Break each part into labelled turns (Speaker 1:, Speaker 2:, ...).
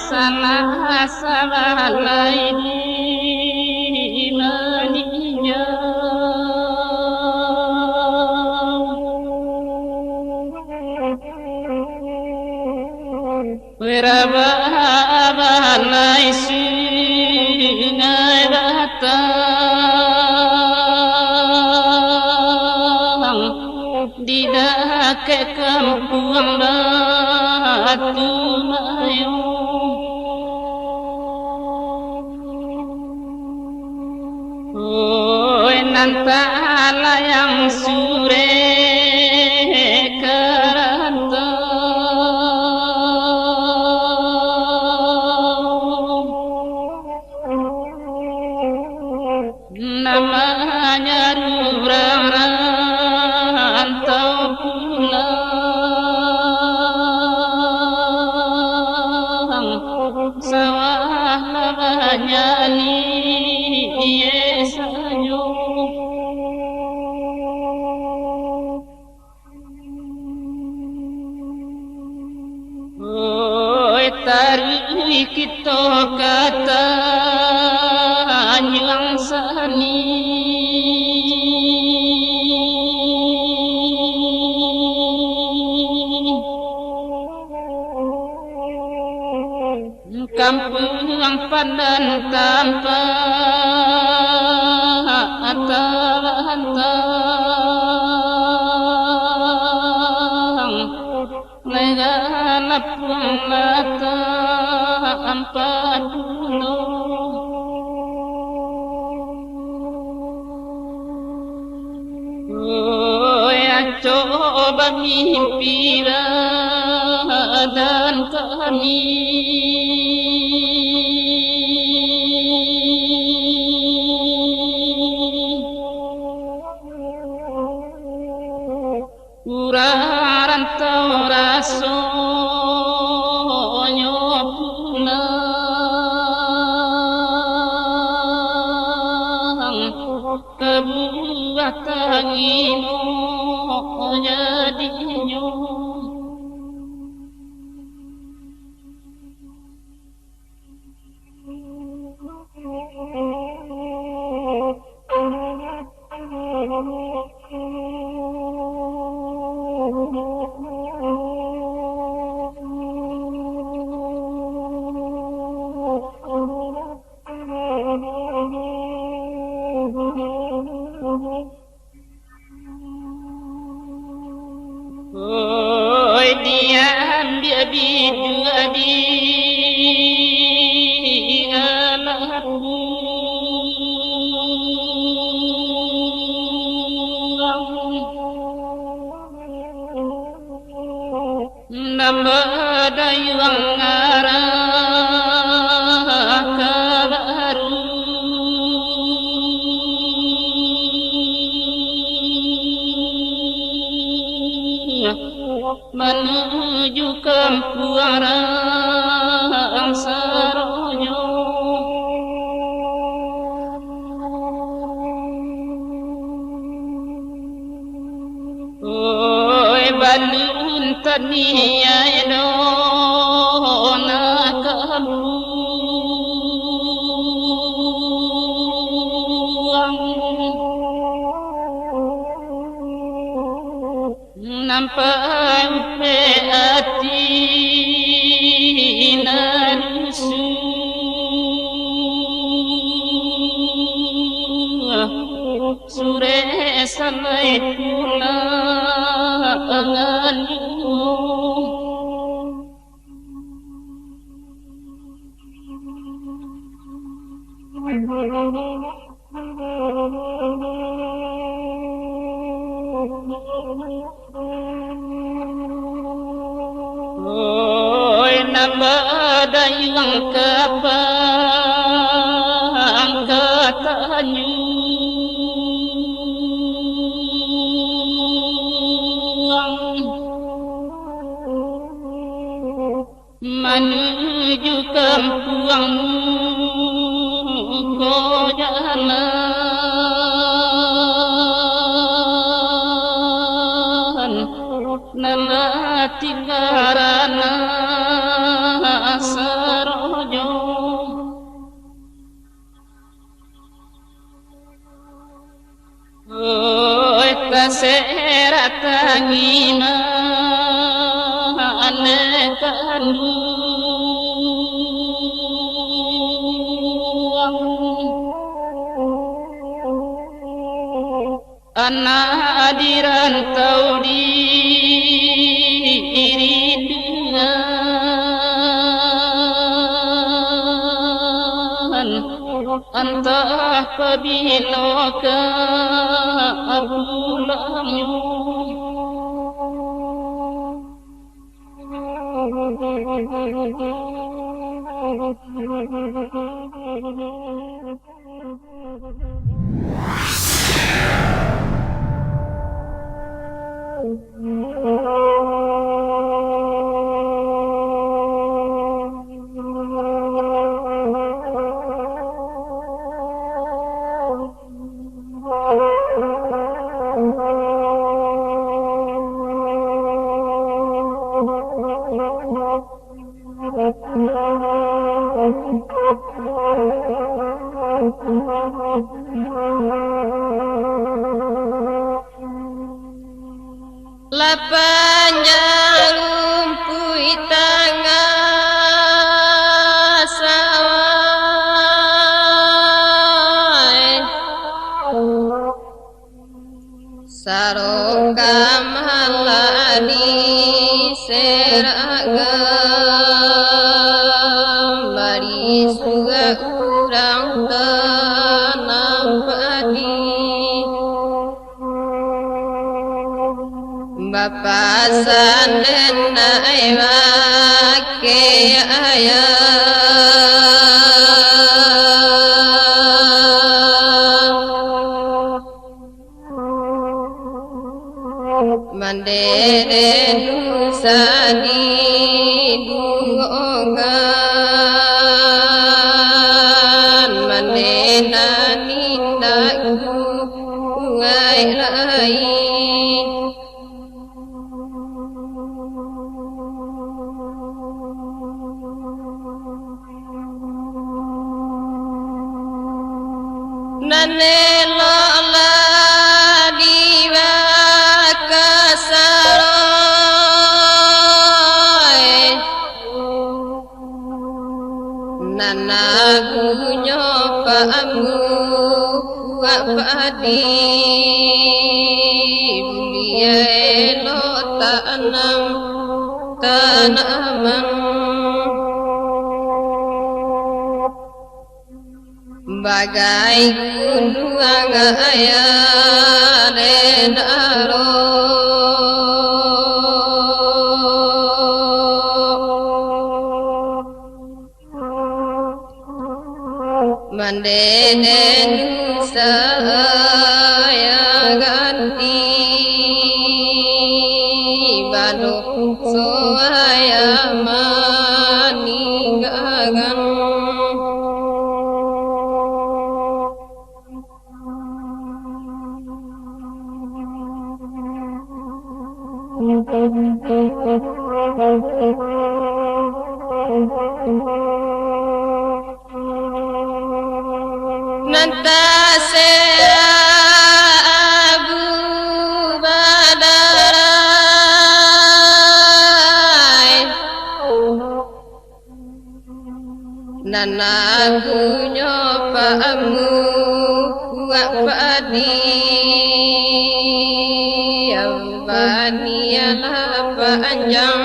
Speaker 1: Salah salah lain Wirabalai sungai batang di dekat kampung Batu Mayu. Oi nantala yang sure namanya rurang rantau pulang sawah namanya sanyo oi tarik kita kata yang sani kampung padan tanpa atang negara pun mata empat dulu. Coba mimpi dan kami urang rantau rasonyo pulang kebuat tangimu jadinya oi diam dia bidua di alatku nambah dayuang ngarah kabaru menuju kampung Rang Saronyo. Oi balun taniai dona kamu nampak upe hati nanusu sure sampai pulang anganmu Ôi nam đây ka pang ka tanyu menuju kampung Kojalan nelati karana sarojo oi kasera tangima anekandu anak dirantau diri dengan entah kebilokah pulangmu Lapanjang rumpui tengah sawai Saroka maladi seragam Bari suga kurang tanam padi Bapa sanden aiwa ke ayah mandere nusa di duogan mandena nindaku ngai lai Nanelo la diwa kasaroy Nana gunyo pamu wapadi Bulia elo tanam tanaman Bagai gunung ayah denaro Mandenen saya ganti Balok soaya maninggagan Nantase Abu Badarai Nana gunyo pamu wapadi Ambanialah panjang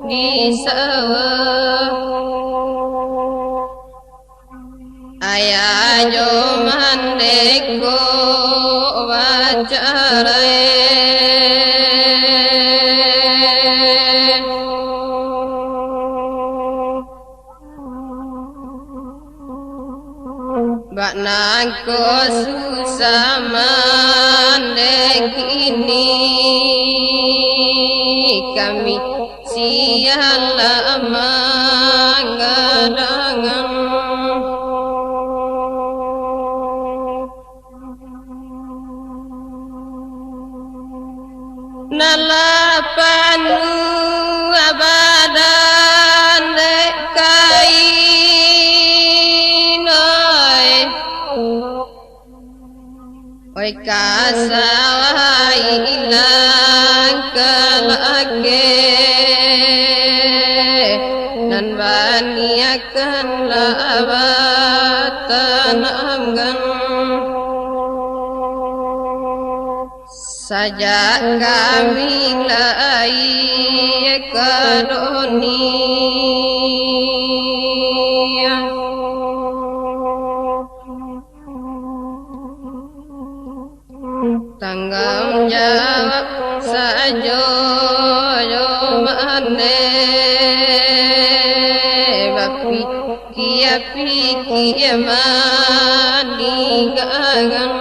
Speaker 1: di sawah ayayo mandeko wacare baknako susah mandek ini kami siang lama ngadangan nalapanu abadan dekai noi oi kasawai ilang kalake nan baniakan labatan amgan saja kami lai kadoni tanggung jawab sajo yo mane bapi kia piki mani gagan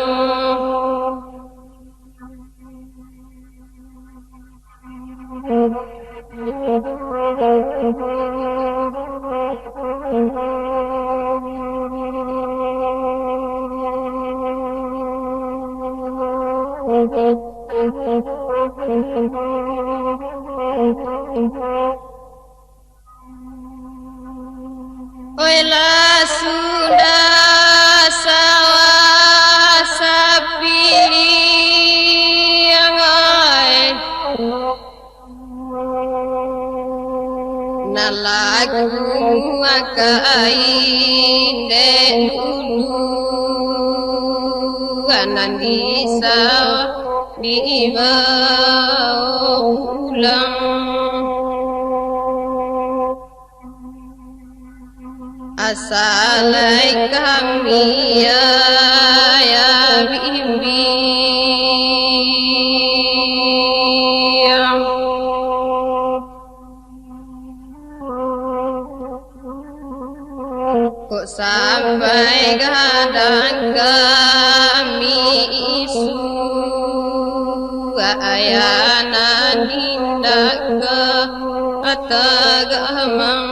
Speaker 1: Oilah sudah sawah sapili yang nalaku akai den dulu kanan di sawah di bawah pulang asalai kami ya bimbi kok sampai kadang kami isu ayana dindak ke atagamang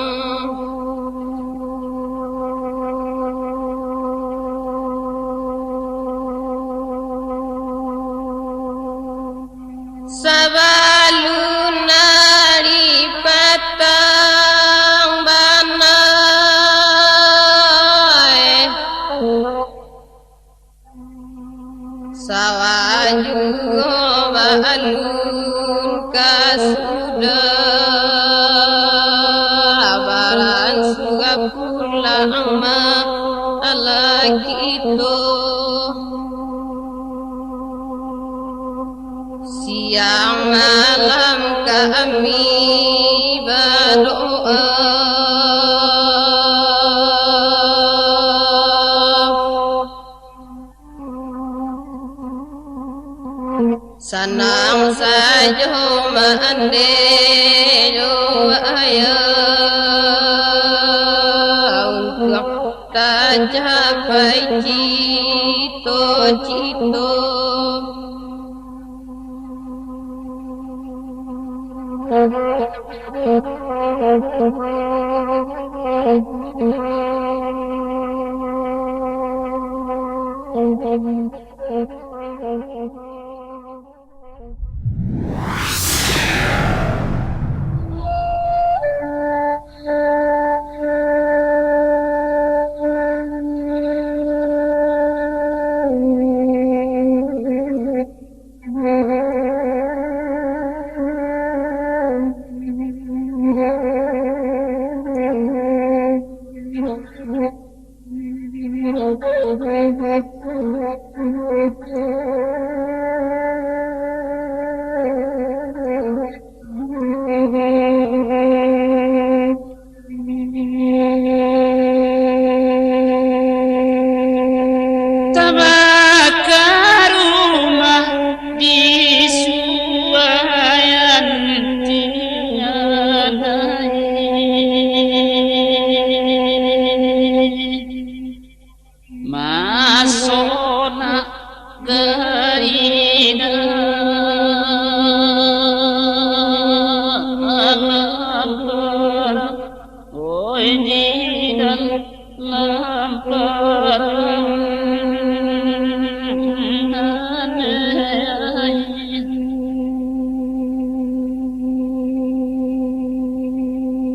Speaker 1: sabalun nari patang banai sawaju balun kasuda baran suga pulang ma alakito siang malam kami berdoa sanang saja mandelo ayah untuk tak capai cito-cito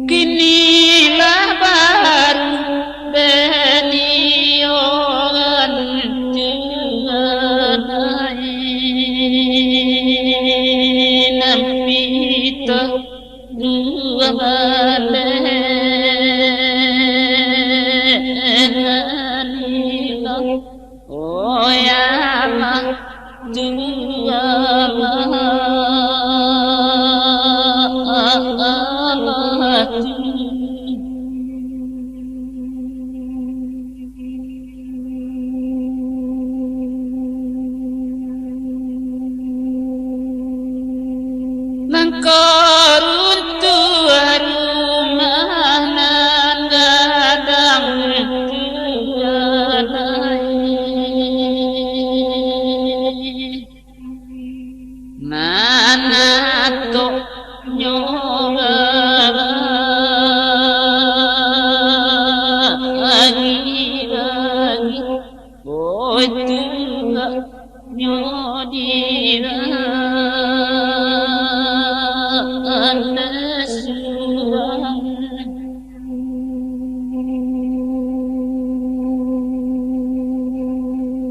Speaker 2: Kinilah baru beliau mencintai nabi dua balenilah oh ya Allah dua Nangkorun tuaru mahanan gadang tuanai Mana tok nyoga bagi Oi tuga nyodira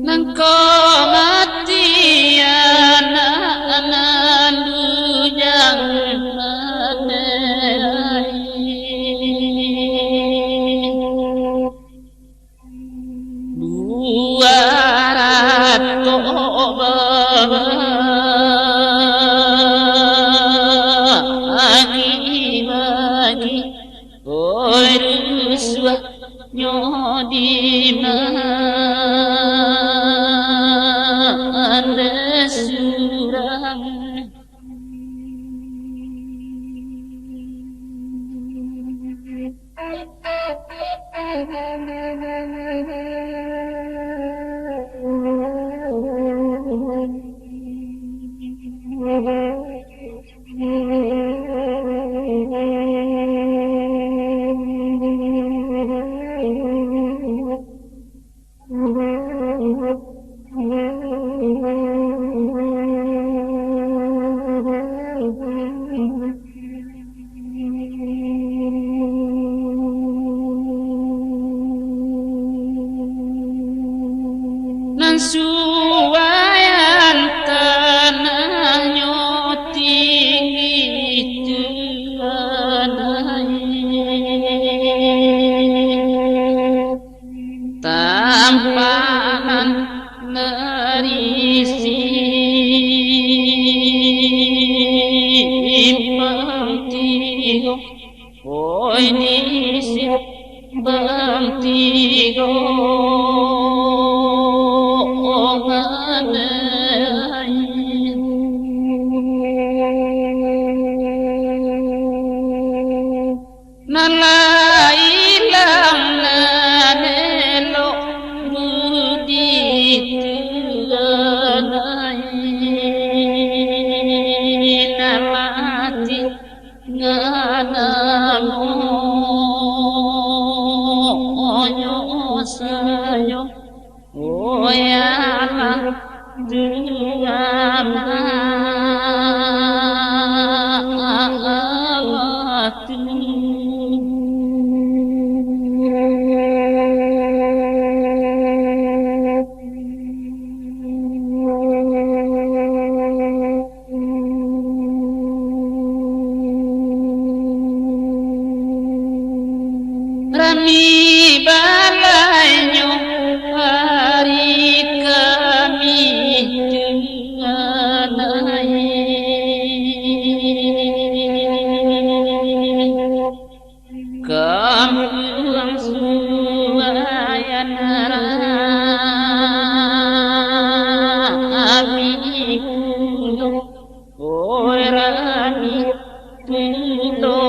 Speaker 2: Nangko mati anak lujang dua rato bagi ruswa nyodima surang Nan suwayan tanahnya tinggi tuanai tampanan nerisi pangtigo oi nisi pangtigo Nalailang nanelo budi tuanai namati nganamo onyo sayo oyama duama Rami balanyo hari kami denganai kampung suwayan rami kuno oi rami tulo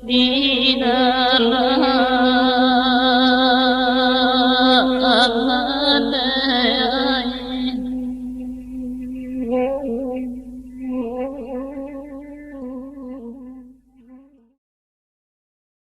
Speaker 2: Di